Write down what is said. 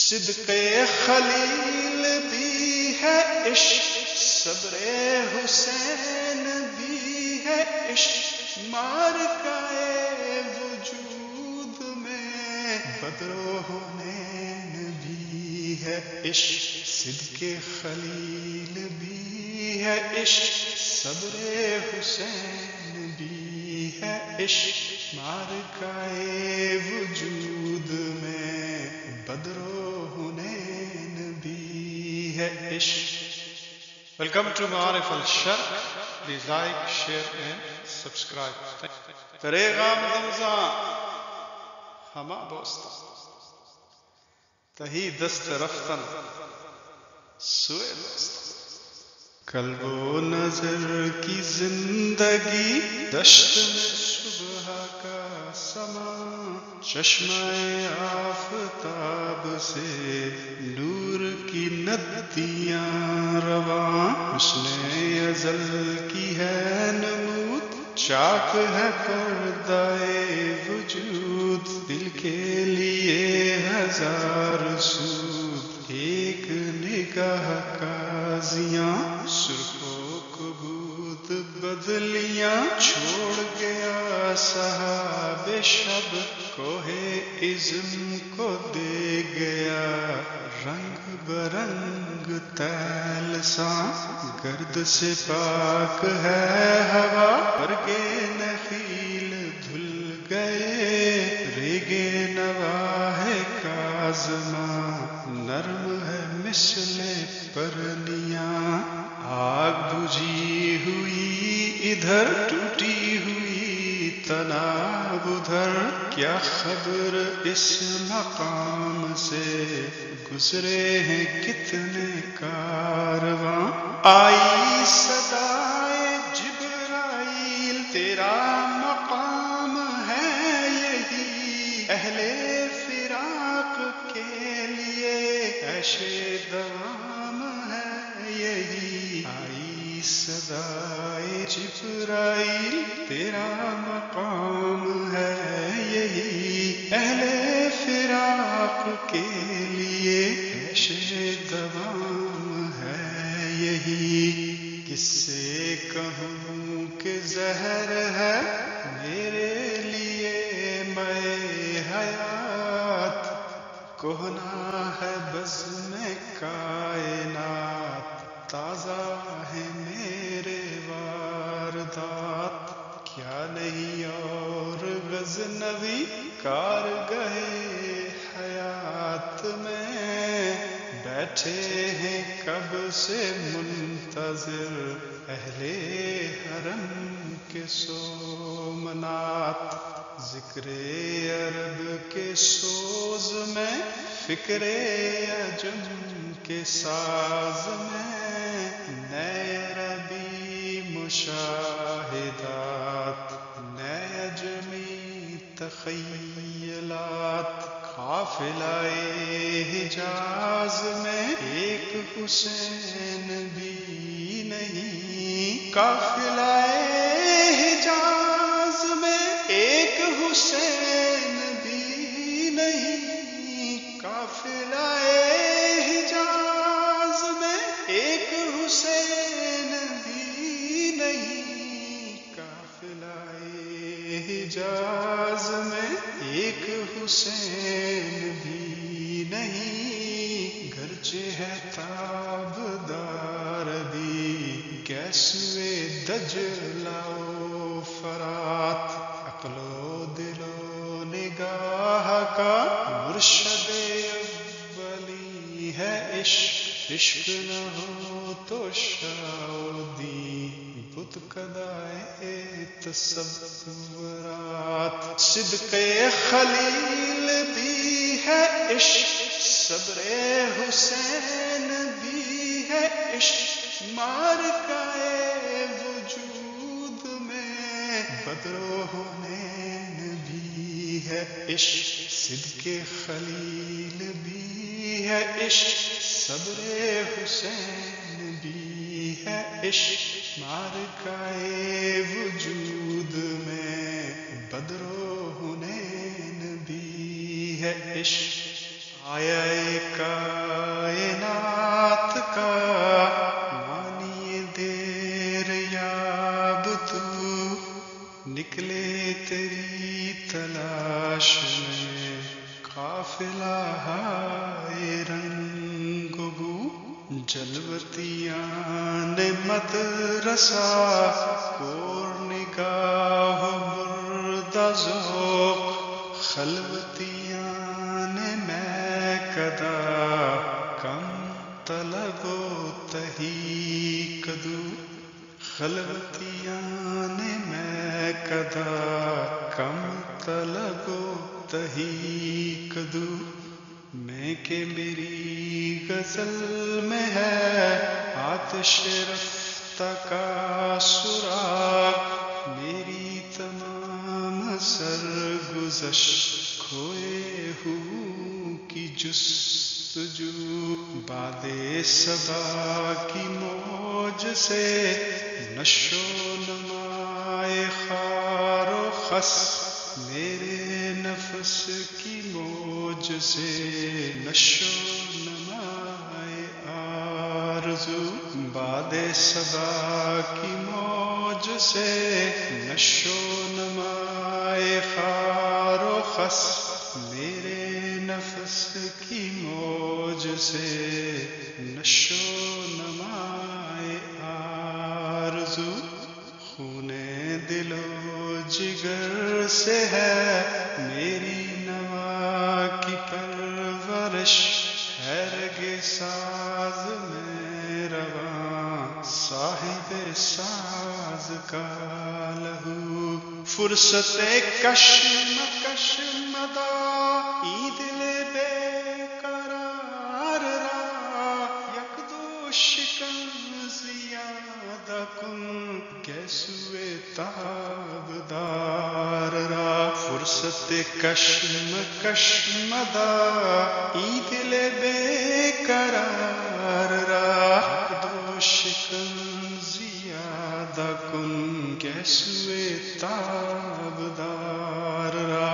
صدق خلیل بھی ہے عشق، صبر حسین بھی ہے عشق، مارکائے وجود میں بدر و حنین بھی ہے عشق، صدق خلیل بھی ہے عشق، صبر حسین بھی ہے عشق، مارکائے وجود میں بدر و حنین بھی ہے عشق۔ ویلکم ٹو معارف الشرق، please like, share and subscribe. ترے غام رمضان ہما بوستا تہی دست رفتن سوئے دوست، قلب و نظر کی زندگی دشت میں صبح کا سما، چشمہ آفتاب سے نور کی ندیاں رواں، حسن ازل کی ہے نمود، چاک ہے پردہ وجود، دل کے لیے ہزار سود، ایک نگاہ قاضیاں سرخ و کبود بدلیاں، چھوڑ گیا صحاب شب کوہ عزم کو دے گیا رنگ برنگ طیلساں، گرد سے پاک ہے ہوا، برگے نخیل دھل گئے، ریگے نواہ کاظماں، نرم ہے مثل پرنیاں، آگ بجھی ہوئی ادھر، ٹوٹی ہوئی تناب ادھر، کیا خبر اس مقام سے گزرے ہیں کتنے کارواں، آئی صدائے جبرائیل تیرا مقام ہے یہی، اہل فراق کے لیے عیش دوام ہے یہی، آئی صدائے جبرائیل تیرا مقام ہے یہی، اہل فراق کے لیے عیش دوام ہے یہی، کس سے کہوں کہ زہر ہے میرے لیے میں حیات، کہنا ہے بزم کائنات، تازہ ہے میرے واردات، کیا نہیں اور غزنوی کارگہ حیات میں، بیٹھے ہیں کب سے منتظر اہل حرم کے سومنات، ذکر عرب کے سوز میں، فکر عجم کے ساز میں، نئے عربی مشاہدات، نئے عجمی تخیلات، قافلہ حجاز میں ایک حسین بھی نہیں، قافلہ حجاز میں ایک حسین بھی نہیں، قافلہ حجاز میں ایک حسین بھی نہیں، قافلہ حجاز میں ایک حسین بھی نہیں، گرچہ ہے تابدار بھی کیسوے دجلہ و فرات، عقل و دل و نگاہ کا مرشد اولی ہے عشق، عشق نہ ہو تو شاودی بت کدائے تصورات، صدق خلیل بھی ہے عشق، صبر حسین بھی ہے عشق، مارکائے وجود میں بدر و حنین بھی ہے عشق، صدق خلیل بھی ہے عشق، صبر حسین بھی ہے عشق، مارکائے وجود میں بدر و حنین بھی ہے عشق۔ آئے کائنات کا مانی دیر یاب تو، نکلے تیری تلاش میں قافلہ ہائے رنگ بو، جلوتیاں نے مدرسہ کور نگاہ مردہ ذوق، خلوتیاں نے میں کدا کم طلب و تحقیق دو، خلوتیاں نے میں کدا کم طلب و تحقیق دو، میں کہ میری غزل میں ہے آتش رفتہ کا سراغ، میری تمام سرگزش کھوئے ہوں کی جستجو، باد صبا کی موج سے نشو نمائے خار و خس، میرے نفس کی موج سے نشو نمائے آرزو، باد صبا کی موج سے نشو نمائے خار و خس، میرے نفس کی موج سے نشو نمائے آرزو، خون دل و جگر سے ہے میری نوا کی پرورش، ہے رگ ساز میں رواں صاحب ساز کا لہو، فرصت کشمکش مدائی دل بے قرار را، یک دو شکن زیادہ کن گیسوئے تابدار را، فرصت کشمکش مدائی دل بے قرار را، یک دو شکن زیادہ کن گیسوئے تابدار را۔